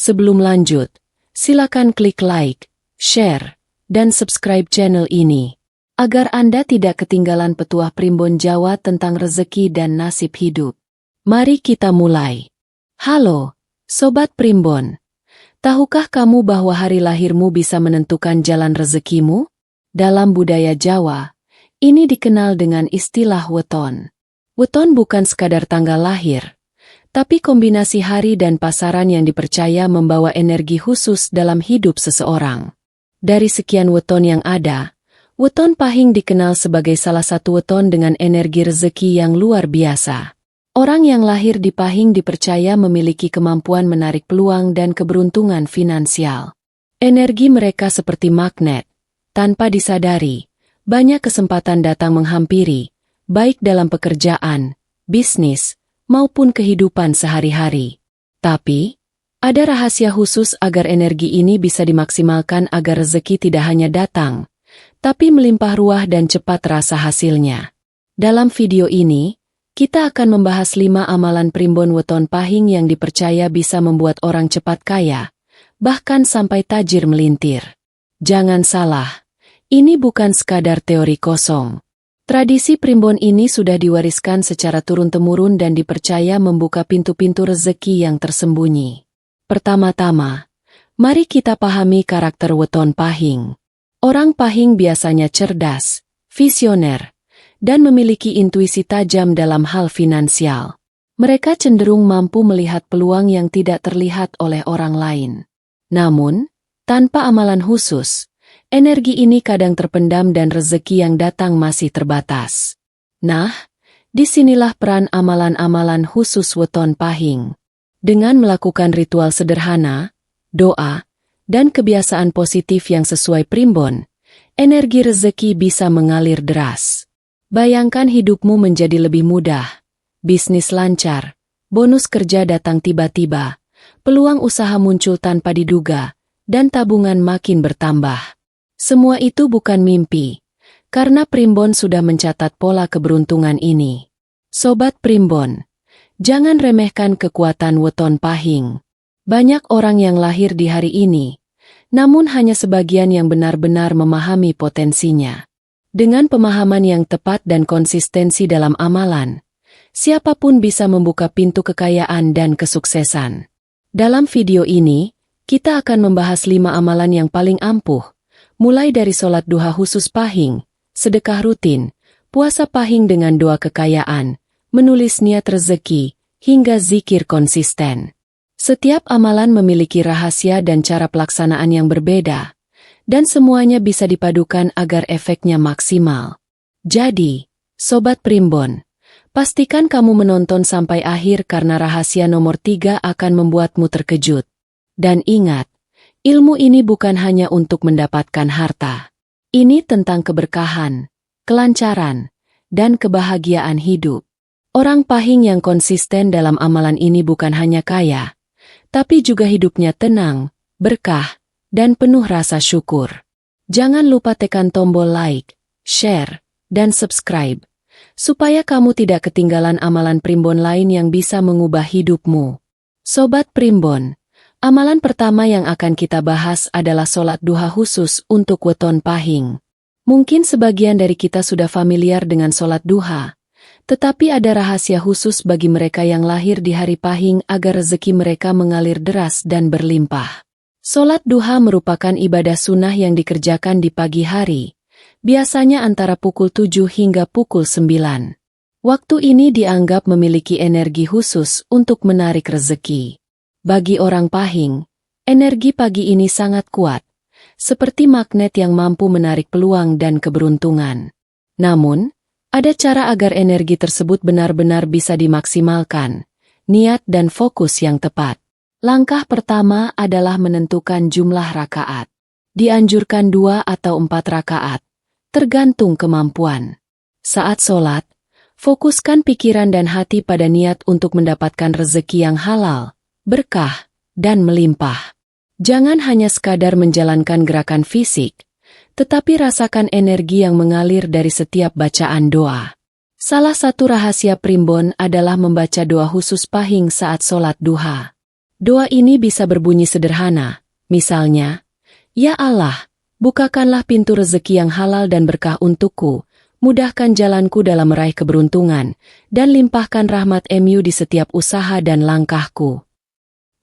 Sebelum lanjut, silakan klik like, share, dan subscribe channel ini, agar Anda tidak ketinggalan petuah Primbon Jawa tentang rezeki dan nasib hidup. Mari kita mulai. Halo, Sobat Primbon. Tahukah kamu bahwa hari lahirmu bisa menentukan jalan rezekimu? Dalam budaya Jawa, ini dikenal dengan istilah weton. Weton bukan sekadar tanggal lahir, tapi kombinasi hari dan pasaran yang dipercaya membawa energi khusus dalam hidup seseorang. Dari sekian weton yang ada, weton Pahing dikenal sebagai salah satu weton dengan energi rezeki yang luar biasa. Orang yang lahir di Pahing dipercaya memiliki kemampuan menarik peluang dan keberuntungan finansial. Energi mereka seperti magnet. Tanpa disadari, banyak kesempatan datang menghampiri, baik dalam pekerjaan, bisnis, maupun kehidupan sehari-hari. Tapi, ada rahasia khusus agar energi ini bisa dimaksimalkan agar rezeki tidak hanya datang, tapi melimpah ruah dan cepat terasa hasilnya. Dalam video ini, kita akan membahas 5 amalan Primbon Weton Pahing yang dipercaya bisa membuat orang cepat kaya, bahkan sampai tajir melintir. Jangan salah, ini bukan sekadar teori kosong. Tradisi Primbon ini sudah diwariskan secara turun-temurun dan dipercaya membuka pintu-pintu rezeki yang tersembunyi. Pertama-tama, mari kita pahami karakter Weton Pahing. Orang Pahing biasanya cerdas, visioner, dan memiliki intuisi tajam dalam hal finansial. Mereka cenderung mampu melihat peluang yang tidak terlihat oleh orang lain. Namun, tanpa amalan khusus, energi ini kadang terpendam dan rezeki yang datang masih terbatas. Nah, disinilah peran amalan-amalan khusus Weton Pahing. Dengan melakukan ritual sederhana, doa, dan kebiasaan positif yang sesuai Primbon, energi rezeki bisa mengalir deras. Bayangkan hidupmu menjadi lebih mudah, bisnis lancar, bonus kerja datang tiba-tiba, peluang usaha muncul tanpa diduga, dan tabungan makin bertambah. Semua itu bukan mimpi, karena Primbon sudah mencatat pola keberuntungan ini. Sobat Primbon, jangan remehkan kekuatan Weton Pahing. Banyak orang yang lahir di hari ini, namun hanya sebagian yang benar-benar memahami potensinya. Dengan pemahaman yang tepat dan konsistensi dalam amalan, siapapun bisa membuka pintu kekayaan dan kesuksesan. Dalam video ini, kita akan membahas 5 amalan yang paling ampuh, mulai dari sholat duha khusus Pahing, sedekah rutin, puasa Pahing dengan doa kekayaan, menulis niat rezeki, hingga zikir konsisten. Setiap amalan memiliki rahasia dan cara pelaksanaan yang berbeda, dan semuanya bisa dipadukan agar efeknya maksimal. Jadi, Sobat Primbon, pastikan kamu menonton sampai akhir karena rahasia nomor 3 akan membuatmu terkejut. Dan ingat, ilmu ini bukan hanya untuk mendapatkan harta. Ini tentang keberkahan, kelancaran, dan kebahagiaan hidup. Orang Pahing yang konsisten dalam amalan ini bukan hanya kaya, tapi juga hidupnya tenang, berkah, dan penuh rasa syukur. Jangan lupa tekan tombol like, share, dan subscribe, supaya kamu tidak ketinggalan amalan Primbon lain yang bisa mengubah hidupmu. Sobat Primbon, amalan pertama yang akan kita bahas adalah sholat duha khusus untuk Weton Pahing. Mungkin sebagian dari kita sudah familiar dengan sholat duha, tetapi ada rahasia khusus bagi mereka yang lahir di hari Pahing agar rezeki mereka mengalir deras dan berlimpah. Sholat duha merupakan ibadah sunnah yang dikerjakan di pagi hari, biasanya antara pukul 7 hingga pukul 9. Waktu ini dianggap memiliki energi khusus untuk menarik rezeki. Bagi orang Pahing, energi pagi ini sangat kuat, seperti magnet yang mampu menarik peluang dan keberuntungan. Namun, ada cara agar energi tersebut benar-benar bisa dimaksimalkan, niat dan fokus yang tepat. Langkah pertama adalah menentukan jumlah rakaat. Dianjurkan 2 atau 4 rakaat, tergantung kemampuan. Saat sholat, fokuskan pikiran dan hati pada niat untuk mendapatkan rezeki yang halal, berkah, dan melimpah. Jangan hanya sekadar menjalankan gerakan fisik, tetapi rasakan energi yang mengalir dari setiap bacaan doa. Salah satu rahasia Primbon adalah membaca doa khusus Pahing saat sholat duha. Doa ini bisa berbunyi sederhana, misalnya, "Ya Allah, bukakanlah pintu rezeki yang halal dan berkah untukku, mudahkan jalanku dalam meraih keberuntungan, dan limpahkan rahmat-Mu di setiap usaha dan langkahku."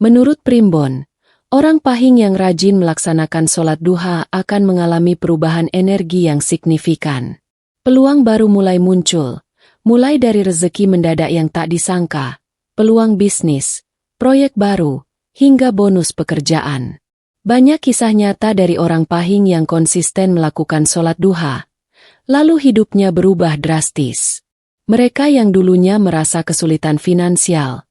Menurut Primbon, orang Pahing yang rajin melaksanakan sholat duha akan mengalami perubahan energi yang signifikan. Peluang baru mulai muncul, mulai dari rezeki mendadak yang tak disangka, peluang bisnis, proyek baru, hingga bonus pekerjaan. Banyak kisah nyata dari orang Pahing yang konsisten melakukan sholat duha, lalu hidupnya berubah drastis. Mereka yang dulunya merasa kesulitan finansial,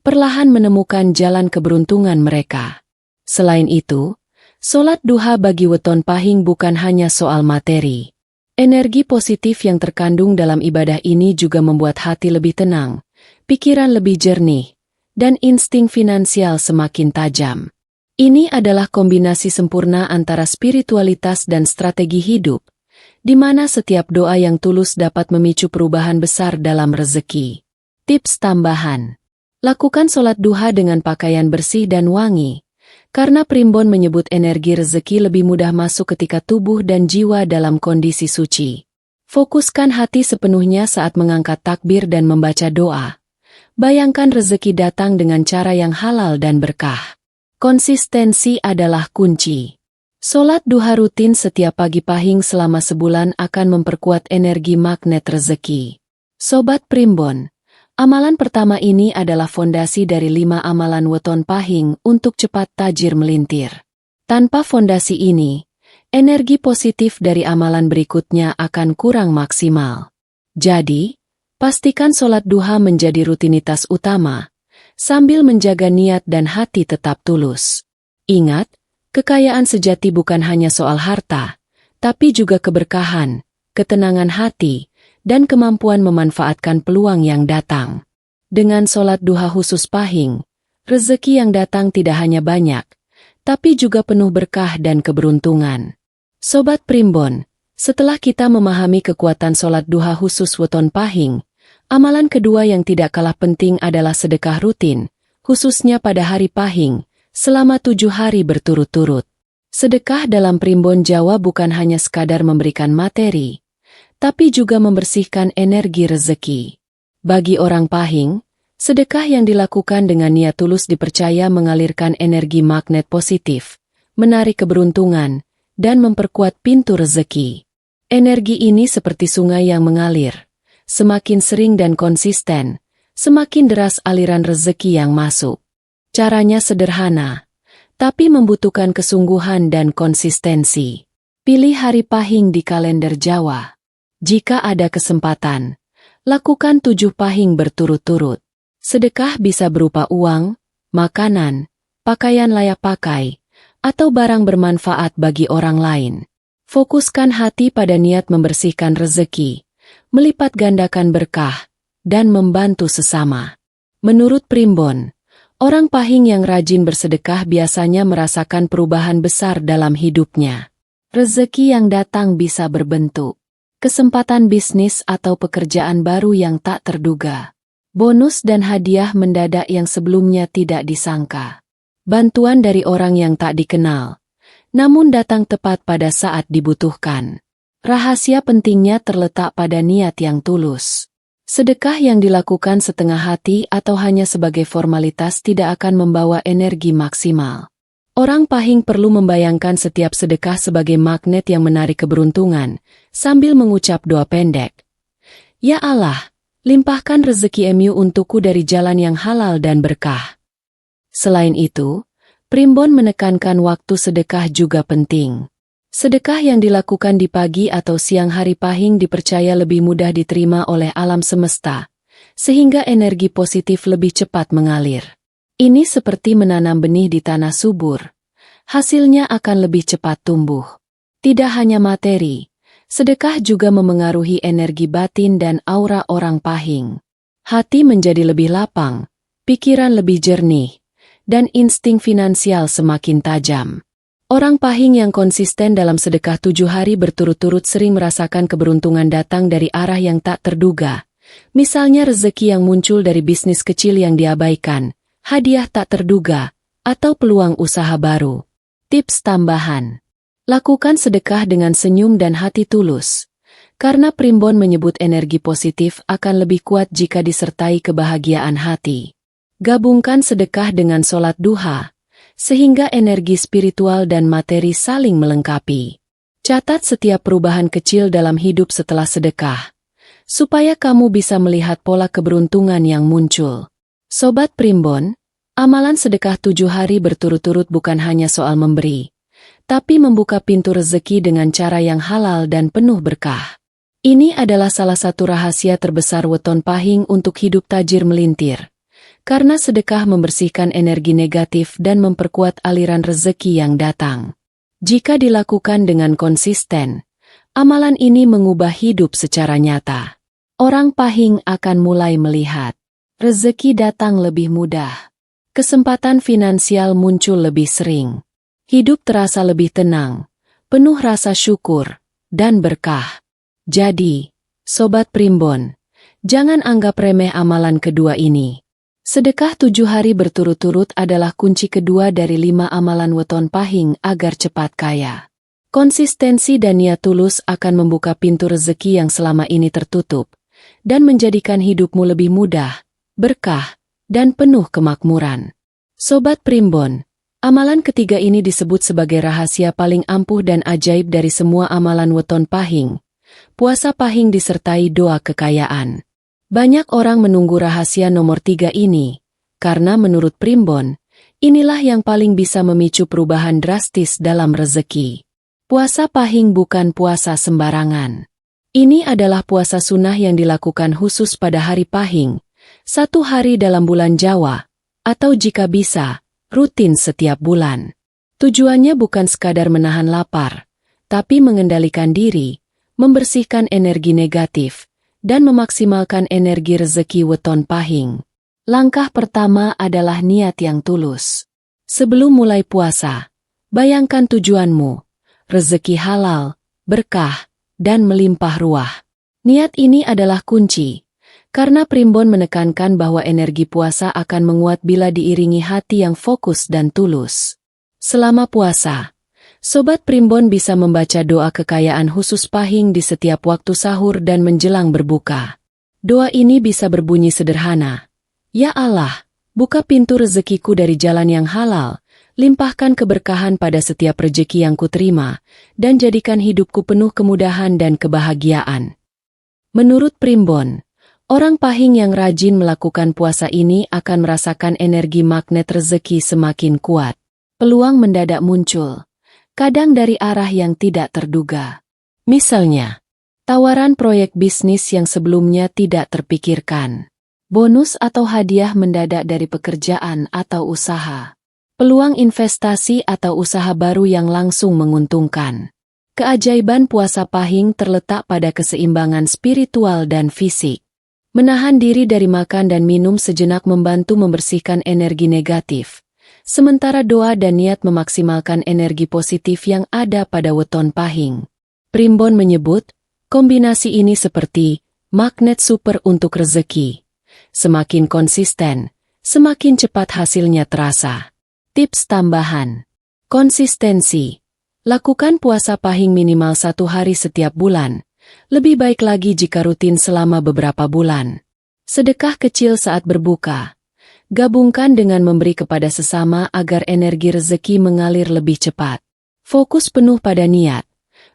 perlahan menemukan jalan keberuntungan mereka. Selain itu, sholat duha bagi weton Pahing bukan hanya soal materi. Energi positif yang terkandung dalam ibadah ini juga membuat hati lebih tenang, pikiran lebih jernih, dan insting finansial semakin tajam. Ini adalah kombinasi sempurna antara spiritualitas dan strategi hidup, di mana setiap doa yang tulus dapat memicu perubahan besar dalam rezeki. Tips tambahan: lakukan sholat duha dengan pakaian bersih dan wangi, karena Primbon menyebut energi rezeki lebih mudah masuk ketika tubuh dan jiwa dalam kondisi suci. Fokuskan hati sepenuhnya saat mengangkat takbir dan membaca doa. Bayangkan rezeki datang dengan cara yang halal dan berkah. Konsistensi adalah kunci. Sholat duha rutin setiap pagi Pahing selama sebulan akan memperkuat energi magnet rezeki. Sobat Primbon, amalan pertama ini adalah fondasi dari 5 amalan weton Pahing untuk cepat tajir melintir. Tanpa fondasi ini, energi positif dari amalan berikutnya akan kurang maksimal. Jadi, pastikan sholat duha menjadi rutinitas utama, sambil menjaga niat dan hati tetap tulus. Ingat, kekayaan sejati bukan hanya soal harta, tapi juga keberkahan, ketenangan hati, dan kemampuan memanfaatkan peluang yang datang. Dengan sholat duha khusus Pahing, rezeki yang datang tidak hanya banyak, tapi juga penuh berkah dan keberuntungan. Sobat Primbon, setelah kita memahami kekuatan sholat duha khusus weton Pahing, amalan kedua yang tidak kalah penting adalah sedekah rutin, khususnya pada hari Pahing, selama 7 hari berturut-turut. Sedekah dalam Primbon Jawa bukan hanya sekadar memberikan materi, tapi juga membersihkan energi rezeki. Bagi orang Pahing, sedekah yang dilakukan dengan niat tulus dipercaya mengalirkan energi magnet positif, menarik keberuntungan, dan memperkuat pintu rezeki. Energi ini seperti sungai yang mengalir. Semakin sering dan konsisten, semakin deras aliran rezeki yang masuk. Caranya sederhana, tapi membutuhkan kesungguhan dan konsistensi. Pilih hari Pahing di kalender Jawa. Jika ada kesempatan, lakukan 7 Pahing berturut-turut. Sedekah bisa berupa uang, makanan, pakaian layak pakai, atau barang bermanfaat bagi orang lain. Fokuskan hati pada niat membersihkan rezeki, melipat gandakan berkah, dan membantu sesama. Menurut Primbon, orang Pahing yang rajin bersedekah biasanya merasakan perubahan besar dalam hidupnya. Rezeki yang datang bisa berbentuk kesempatan bisnis atau pekerjaan baru yang tak terduga, bonus dan hadiah mendadak yang sebelumnya tidak disangka, bantuan dari orang yang tak dikenal, namun datang tepat pada saat dibutuhkan. Rahasia pentingnya terletak pada niat yang tulus. Sedekah yang dilakukan setengah hati atau hanya sebagai formalitas tidak akan membawa energi maksimal. Orang Pahing perlu membayangkan setiap sedekah sebagai magnet yang menarik keberuntungan, sambil mengucap doa pendek. Ya Allah, limpahkan rezeki-Mu untukku dari jalan yang halal dan berkah. Selain itu, Primbon menekankan waktu sedekah juga penting. Sedekah yang dilakukan di pagi atau siang hari Pahing dipercaya lebih mudah diterima oleh alam semesta, sehingga energi positif lebih cepat mengalir. Ini seperti menanam benih di tanah subur. Hasilnya akan lebih cepat tumbuh. Tidak hanya materi, sedekah juga memengaruhi energi batin dan aura orang Pahing. Hati menjadi lebih lapang, pikiran lebih jernih, dan insting finansial semakin tajam. Orang Pahing yang konsisten dalam sedekah 7 hari berturut-turut sering merasakan keberuntungan datang dari arah yang tak terduga. Misalnya rezeki yang muncul dari bisnis kecil yang diabaikan, hadiah tak terduga, atau peluang usaha baru. Tips tambahan. Lakukan sedekah dengan senyum dan hati tulus. Karena Primbon menyebut energi positif akan lebih kuat jika disertai kebahagiaan hati. Gabungkan sedekah dengan sholat duha, sehingga energi spiritual dan materi saling melengkapi. Catat setiap perubahan kecil dalam hidup setelah sedekah, supaya kamu bisa melihat pola keberuntungan yang muncul. Sobat Primbon, amalan sedekah 7 hari berturut-turut bukan hanya soal memberi, tapi membuka pintu rezeki dengan cara yang halal dan penuh berkah. Ini adalah salah satu rahasia terbesar weton pahing untuk hidup tajir melintir. Karena sedekah membersihkan energi negatif dan memperkuat aliran rezeki yang datang. Jika dilakukan dengan konsisten, amalan ini mengubah hidup secara nyata. Orang pahing akan mulai melihat rezeki datang lebih mudah. Kesempatan finansial muncul lebih sering. Hidup terasa lebih tenang, penuh rasa syukur, dan berkah. Jadi, Sobat Primbon, jangan anggap remeh amalan kedua ini. Sedekah 7 hari berturut-turut adalah kunci kedua dari 5 amalan weton pahing agar cepat kaya. Konsistensi dan niat tulus akan membuka pintu rezeki yang selama ini tertutup, dan menjadikan hidupmu lebih mudah, berkah, dan penuh kemakmuran. Sobat Primbon, amalan ketiga ini disebut sebagai rahasia paling ampuh dan ajaib dari semua amalan weton pahing. Puasa pahing disertai doa kekayaan. Banyak orang menunggu rahasia nomor 3 ini, karena menurut Primbon, inilah yang paling bisa memicu perubahan drastis dalam rezeki. Puasa pahing bukan puasa sembarangan. Ini adalah puasa sunnah yang dilakukan khusus pada hari pahing, 1 hari dalam bulan Jawa, atau jika bisa, rutin setiap bulan. Tujuannya bukan sekadar menahan lapar, tapi mengendalikan diri, membersihkan energi negatif, dan memaksimalkan energi rezeki weton pahing. Langkah pertama adalah niat yang tulus. Sebelum mulai puasa, bayangkan tujuanmu, rezeki halal, berkah, dan melimpah ruah. Niat ini adalah kunci. Karena Primbon menekankan bahwa energi puasa akan menguat bila diiringi hati yang fokus dan tulus. Selama puasa, Sobat Primbon bisa membaca doa kekayaan khusus pahing di setiap waktu sahur dan menjelang berbuka. Doa ini bisa berbunyi sederhana. Ya Allah, buka pintu rezekiku dari jalan yang halal, limpahkan keberkahan pada setiap rezeki yang kuterima, dan jadikan hidupku penuh kemudahan dan kebahagiaan. Menurut Primbon, orang pahing yang rajin melakukan puasa ini akan merasakan energi magnet rezeki semakin kuat. Peluang mendadak muncul, kadang dari arah yang tidak terduga. Misalnya, tawaran proyek bisnis yang sebelumnya tidak terpikirkan. Bonus atau hadiah mendadak dari pekerjaan atau usaha. Peluang investasi atau usaha baru yang langsung menguntungkan. Keajaiban puasa pahing terletak pada keseimbangan spiritual dan fisik. Menahan diri dari makan dan minum sejenak membantu membersihkan energi negatif, sementara doa dan niat memaksimalkan energi positif yang ada pada weton pahing. Primbon menyebut, kombinasi ini seperti magnet super untuk rezeki. Semakin konsisten, semakin cepat hasilnya terasa. Tips tambahan. Konsistensi. Lakukan puasa pahing minimal 1 hari setiap bulan. Lebih baik lagi jika rutin selama beberapa bulan. Sedekah kecil saat berbuka. Gabungkan dengan memberi kepada sesama agar energi rezeki mengalir lebih cepat. Fokus penuh pada niat.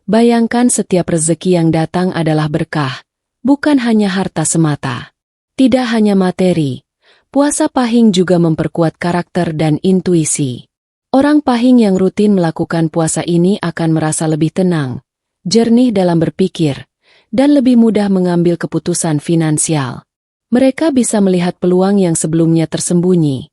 Bayangkan setiap rezeki yang datang adalah berkah, bukan hanya harta semata. Tidak hanya materi, puasa pahing juga memperkuat karakter dan intuisi. Orang pahing yang rutin melakukan puasa ini akan merasa lebih tenang, jernih dalam berpikir, dan lebih mudah mengambil keputusan finansial. Mereka bisa melihat peluang yang sebelumnya tersembunyi,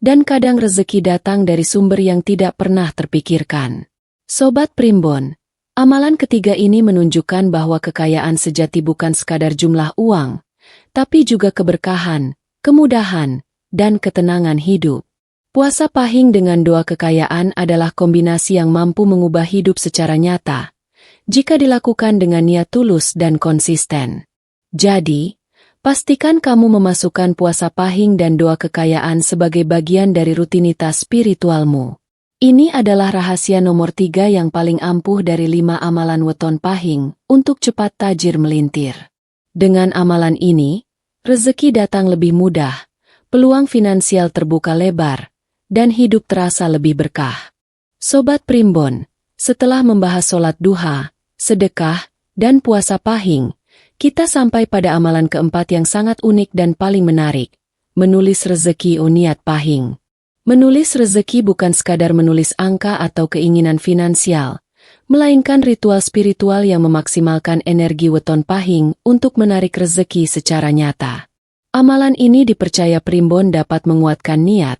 dan kadang rezeki datang dari sumber yang tidak pernah terpikirkan. Sobat Primbon, amalan ketiga ini menunjukkan bahwa kekayaan sejati bukan sekadar jumlah uang, tapi juga keberkahan, kemudahan, dan ketenangan hidup. Puasa pahing dengan doa kekayaan adalah kombinasi yang mampu mengubah hidup secara nyata, jika dilakukan dengan niat tulus dan konsisten. Jadi, Pastikan kamu memasukkan puasa pahing dan doa kekayaan sebagai bagian dari rutinitas spiritualmu. Ini adalah rahasia nomor 3 yang paling ampuh dari 5 amalan weton pahing untuk cepat tajir melintir. Dengan amalan ini, rezeki datang lebih mudah, peluang finansial terbuka lebar, dan hidup terasa lebih berkah. Sobat Primbon, setelah membahas sholat duha, sedekah, dan puasa pahing, kita sampai pada amalan keempat yang sangat unik dan paling menarik, menulis rezeki niat pahing. Menulis rezeki bukan sekadar menulis angka atau keinginan finansial, melainkan ritual spiritual yang memaksimalkan energi weton pahing untuk menarik rezeki secara nyata. Amalan ini dipercaya Primbon dapat menguatkan niat,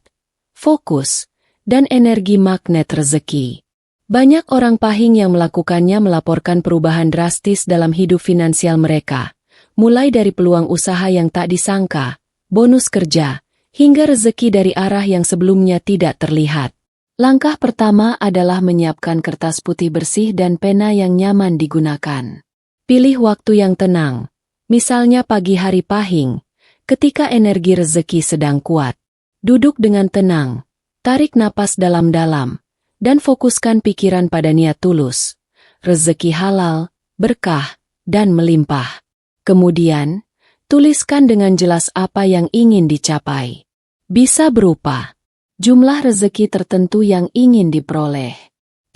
fokus, dan energi magnet rezeki. Banyak orang pahing yang melakukannya melaporkan perubahan drastis dalam hidup finansial mereka, mulai dari peluang usaha yang tak disangka, bonus kerja, hingga rezeki dari arah yang sebelumnya tidak terlihat. Langkah pertama adalah menyiapkan kertas putih bersih dan pena yang nyaman digunakan. Pilih waktu yang tenang, misalnya pagi hari pahing, ketika energi rezeki sedang kuat. Duduk dengan tenang, tarik napas dalam-dalam, dan fokuskan pikiran pada niat tulus, rezeki halal, berkah, dan melimpah. Kemudian, tuliskan dengan jelas apa yang ingin dicapai. Bisa berupa jumlah rezeki tertentu yang ingin diperoleh,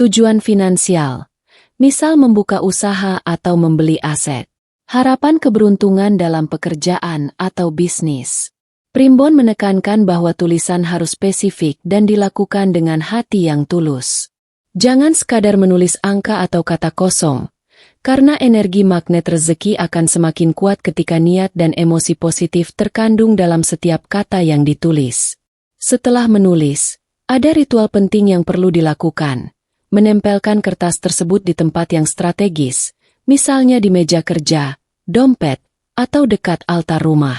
tujuan finansial, misal membuka usaha atau membeli aset, harapan keberuntungan dalam pekerjaan atau bisnis. Primbon menekankan bahwa tulisan harus spesifik dan dilakukan dengan hati yang tulus. Jangan sekadar menulis angka atau kata kosong, karena energi magnet rezeki akan semakin kuat ketika niat dan emosi positif terkandung dalam setiap kata yang ditulis. Setelah menulis, ada ritual penting yang perlu dilakukan. Menempelkan kertas tersebut di tempat yang strategis, misalnya di meja kerja, dompet, atau dekat altar rumah.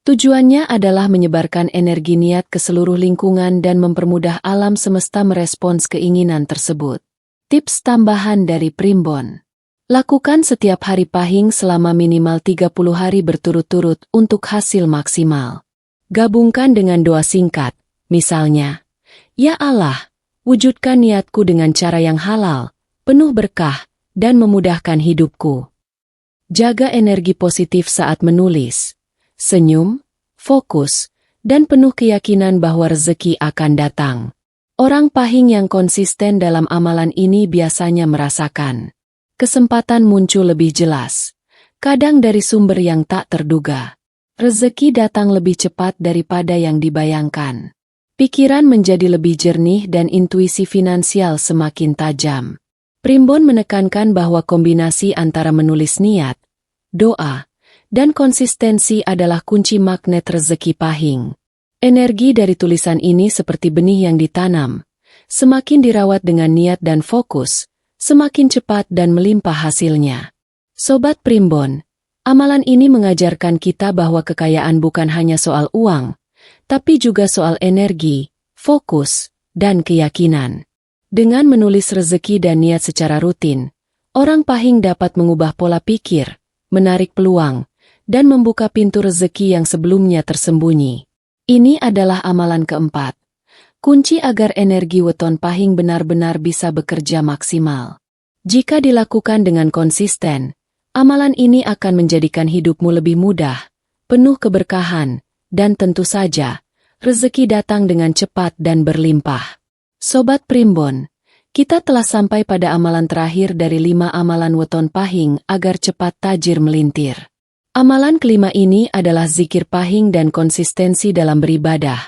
Tujuannya adalah menyebarkan energi niat ke seluruh lingkungan dan mempermudah alam semesta merespons keinginan tersebut. Tips tambahan dari Primbon. Lakukan setiap hari pahing selama minimal 30 hari berturut-turut untuk hasil maksimal. Gabungkan dengan doa singkat, misalnya, "Ya Allah, wujudkan niatku dengan cara yang halal, penuh berkah, dan memudahkan hidupku." Jaga energi positif saat menulis. Senyum, fokus, dan penuh keyakinan bahwa rezeki akan datang. Orang pahing yang konsisten dalam amalan ini biasanya merasakan kesempatan muncul lebih jelas, kadang dari sumber yang tak terduga. Rezeki datang lebih cepat daripada yang dibayangkan. Pikiran menjadi lebih jernih dan intuisi finansial semakin tajam. Primbon menekankan bahwa kombinasi antara menulis niat, doa, dan konsistensi adalah kunci magnet rezeki pahing. Energi dari tulisan ini seperti benih yang ditanam. Semakin dirawat dengan niat dan fokus, semakin cepat dan melimpah hasilnya. Sobat Primbon, amalan ini mengajarkan kita bahwa kekayaan bukan hanya soal uang, tapi juga soal energi, fokus, dan keyakinan. Dengan menulis rezeki dan niat secara rutin, orang pahing dapat mengubah pola pikir, menarik peluang, dan membuka pintu rezeki yang sebelumnya tersembunyi. Ini adalah amalan keempat. Kunci agar energi weton pahing benar-benar bisa bekerja maksimal. Jika dilakukan dengan konsisten, amalan ini akan menjadikan hidupmu lebih mudah, penuh keberkahan, dan tentu saja, rezeki datang dengan cepat dan berlimpah. Sobat Primbon, kita telah sampai pada amalan terakhir dari 5 amalan weton pahing agar cepat tajir melintir. Amalan kelima ini adalah zikir pahing dan konsistensi dalam beribadah,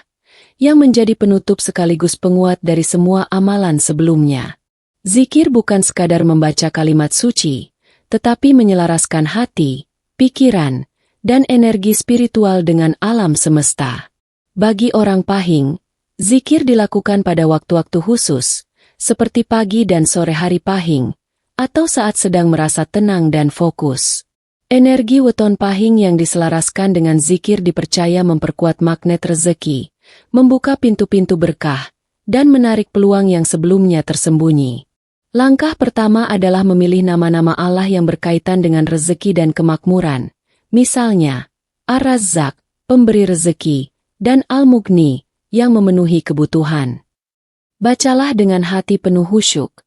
yang menjadi penutup sekaligus penguat dari semua amalan sebelumnya. Zikir bukan sekadar membaca kalimat suci, tetapi menyelaraskan hati, pikiran, dan energi spiritual dengan alam semesta. Bagi orang pahing, zikir dilakukan pada waktu-waktu khusus, seperti pagi dan sore hari pahing, atau saat sedang merasa tenang dan fokus. Energi weton pahing yang diselaraskan dengan zikir dipercaya memperkuat magnet rezeki, membuka pintu-pintu berkah, dan menarik peluang yang sebelumnya tersembunyi. Langkah pertama adalah memilih nama-nama Allah yang berkaitan dengan rezeki dan kemakmuran. Misalnya, Ar-Razzaq, pemberi rezeki, dan Al-Mughni, yang memenuhi kebutuhan. Bacalah dengan hati penuh khusyuk,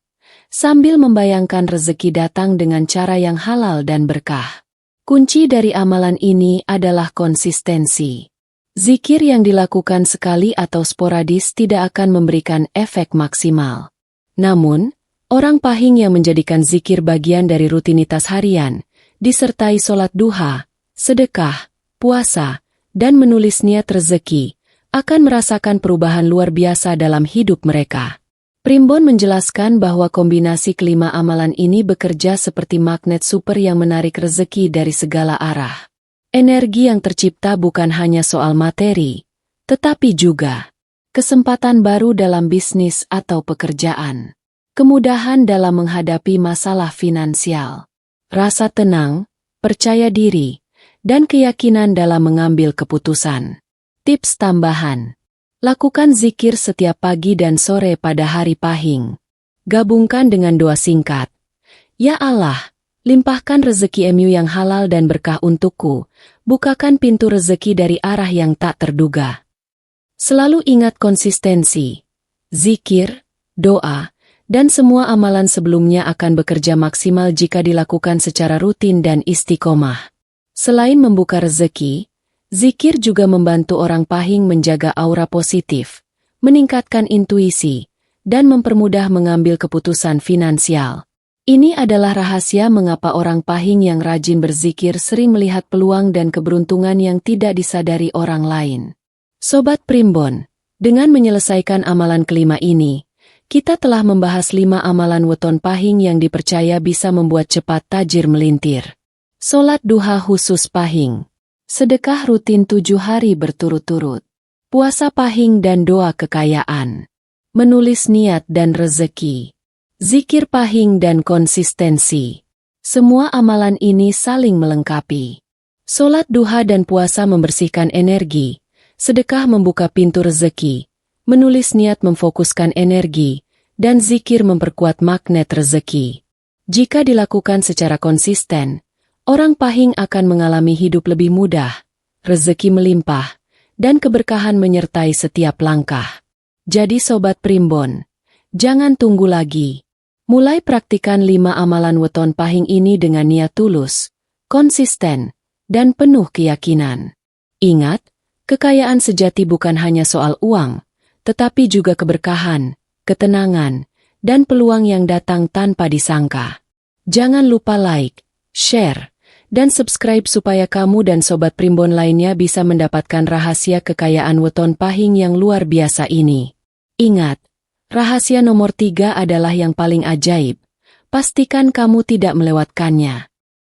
sambil membayangkan rezeki datang dengan cara yang halal dan berkah. Kunci dari amalan ini adalah konsistensi. Zikir yang dilakukan sekali atau sporadis tidak akan memberikan efek maksimal. Namun, orang Pahing yang menjadikan zikir bagian dari rutinitas harian, disertai sholat duha, sedekah, puasa, dan menulis niat rezeki, akan merasakan perubahan luar biasa dalam hidup mereka. Primbon menjelaskan bahwa kombinasi kelima amalan ini bekerja seperti magnet super yang menarik rezeki dari segala arah. Energi yang tercipta bukan hanya soal materi, tetapi juga kesempatan baru dalam bisnis atau pekerjaan, kemudahan dalam menghadapi masalah finansial, rasa tenang, percaya diri, dan keyakinan dalam mengambil keputusan. Tips tambahan. Lakukan zikir setiap pagi dan sore pada hari Pahing. Gabungkan dengan doa singkat. Ya Allah, limpahkan rezeki MU yang halal dan berkah untukku, bukakan pintu rezeki dari arah yang tak terduga. Selalu ingat konsistensi. Zikir, doa, dan semua amalan sebelumnya akan bekerja maksimal jika dilakukan secara rutin dan istiqomah. Selain membuka rezeki, zikir juga membantu orang Pahing menjaga aura positif, meningkatkan intuisi, dan mempermudah mengambil keputusan finansial. Ini adalah rahasia mengapa orang Pahing yang rajin berzikir sering melihat peluang dan keberuntungan yang tidak disadari orang lain. Sobat Primbon, dengan menyelesaikan amalan kelima ini, kita telah membahas 5 amalan weton Pahing yang dipercaya bisa membuat cepat tajir melintir. Sholat duha khusus Pahing. Sedekah rutin 7 hari berturut-turut. Puasa Pahing dan doa kekayaan. Menulis niat dan rezeki. Zikir Pahing dan konsistensi. Semua amalan ini saling melengkapi. Sholat duha dan puasa membersihkan energi. Sedekah membuka pintu rezeki. Menulis niat memfokuskan energi. Dan zikir memperkuat magnet rezeki. Jika dilakukan secara konsisten, orang Pahing akan mengalami hidup lebih mudah, rezeki melimpah, dan keberkahan menyertai setiap langkah. Jadi Sobat Primbon, jangan tunggu lagi. Mulai praktikan 5 amalan weton Pahing ini dengan niat tulus, konsisten, dan penuh keyakinan. Ingat, kekayaan sejati bukan hanya soal uang, tetapi juga keberkahan, ketenangan, dan peluang yang datang tanpa disangka. Jangan lupa like, share, dan subscribe supaya kamu dan Sobat Primbon lainnya bisa mendapatkan rahasia kekayaan weton Pahing yang luar biasa ini. Ingat, rahasia nomor 3 adalah yang paling ajaib. Pastikan kamu tidak melewatkannya.